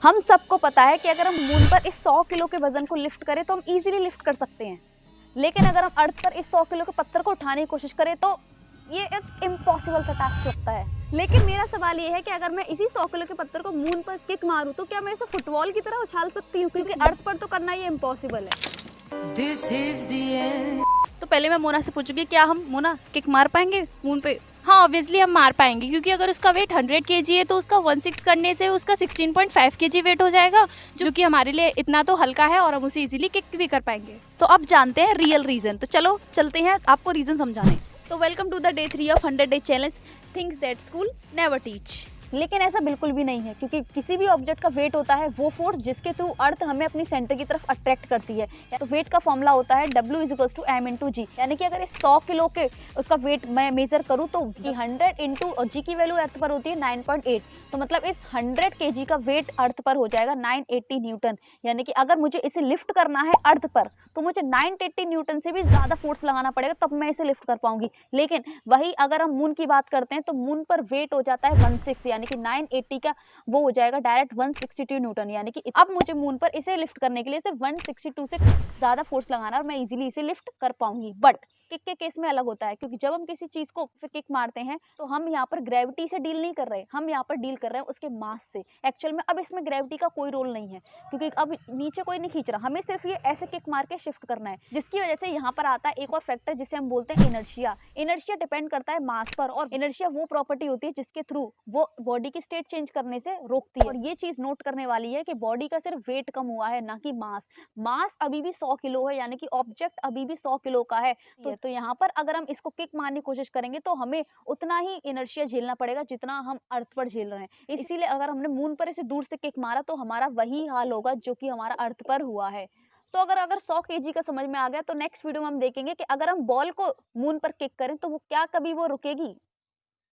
हम सबको पता है कि अगर हम मून पर इस 100 किलो के वजन को लिफ्ट करें तो हम इजीली लिफ्ट कर सकते हैं, लेकिन अगर हम अर्थ पर इस 100 किलो के पत्थर को उठाने की कोशिश करें तो ये एक इम्पॉसिबल सा टास्क लगता है। लेकिन मेरा सवाल ये है कि अगर मैं इसी 100 किलो के पत्थर को मून पर किक मारूं तो क्या मैं इसे फुटबॉल की तरह उछाल सकती हूँ, क्योंकि अर्थ पर तो करना ये इम्पॉसिबल है। This is the end. तो पहले मैं मोना से पूछूंगी, क्या हम मोना किक मार पाएंगे मून पे? हाँ ऑब्वियसली हम मार पाएंगे, क्योंकि अगर उसका वेट 100 kg है तो उसका 1/6 करने से उसका 16.5 kg वेट हो जाएगा, जो कि हमारे लिए इतना तो हल्का है और हम उसे इजीली किक भी कर पाएंगे। तो अब जानते हैं रियल रीजन, तो चलो चलते हैं आपको रीजन समझाने। तो welcome to the day 3 of 100 day challenge, things that school never teach. लेकिन ऐसा बिल्कुल भी नहीं है, क्योंकि किसी भी ऑब्जेक्ट का वेट होता है वो फोर्स जिसके थ्रू अर्थ हमें अपनी सेंटर की तरफ अट्रैक्ट करती है। तो वेट का फॉर्मूला होता है W = m/g, यानी कि अगर इस 100 किलो के उसका वेट मैं मेजर करूँ तो 100 इंटू g की वैल्यू अर्थ पर होती है 9.8, तो मतलब इस 100 kg का वेट अर्थ पर हो जाएगा 980 न्यूटन। यानी कि अगर मुझे इसे लिफ्ट करना है अर्थ पर तो मुझे 980 न्यूटन से भी ज्यादा फोर्स लगाना पड़ेगा, तब मैं इसे लिफ्ट कर पाऊंगी। लेकिन वही अगर हम मून की बात करते हैं तो मून पर वेट हो जाता है 1/6, यानी कि 980 का वो हो जाएगा डायरेक्ट 162 न्यूटन। यानी कि अब मुझे मून पर इसे लिफ्ट करने के लिए सिर्फ 162 से ज्यादा फोर्स लगाना और मैं इजीली इसे लिफ्ट कर पाऊंगी। बट किक के केस में अलग होता है, क्योंकि जब हम किसी चीज को फिर किक मारते हैं तो हम यहाँ पर ग्रेविटी से डील नहीं कर रहे, हम यहाँ पर डील कर रहे हैं उसके मास से। एक्चुअल में अब इसमें ग्रेविटी का कोई रोल नहीं है, क्योंकि अब नीचे कोई नहीं खींच रहा, हमें सिर्फ ये ऐसे किक मार के शिफ्ट करना है, जिसकी वजह से यहाँ पर आता है एक और फैक्टर जिसे हम बोलते हैं इनर्शिया। इनर्शिया डिपेंड करता है मास पर, और इनर्शिया वो प्रॉपर्टी होती है जिसके थ्रू वो बॉडी की स्टेट चेंज करने से रोकती है। और ये चीज नोट करने वाली है कि बॉडी का सिर्फ वेट कम हुआ है, ना कि मास। मास अभी भी 100 किलो है, यानी कि ऑब्जेक्ट अभी भी 100 किलो का है। तो यहाँ पर अगर हम इसको किक मारने की कोशिश करेंगे तो हमें उतना ही इनर्शिया झेलना पड़ेगा जितना हम अर्थ पर झेल रहे हैं। इसीलिए अगर हमने मून पर इसे दूर से किक मारा तो हमारा वही हाल होगा जो कि हमारा अर्थ पर हुआ है। तो अगर 100 केजी का समझ में आ गया तो नेक्स्ट वीडियो में हम देखेंगे कि अगर हम बॉल को मून पर किक करें तो वो क्या कभी वो रुकेगी।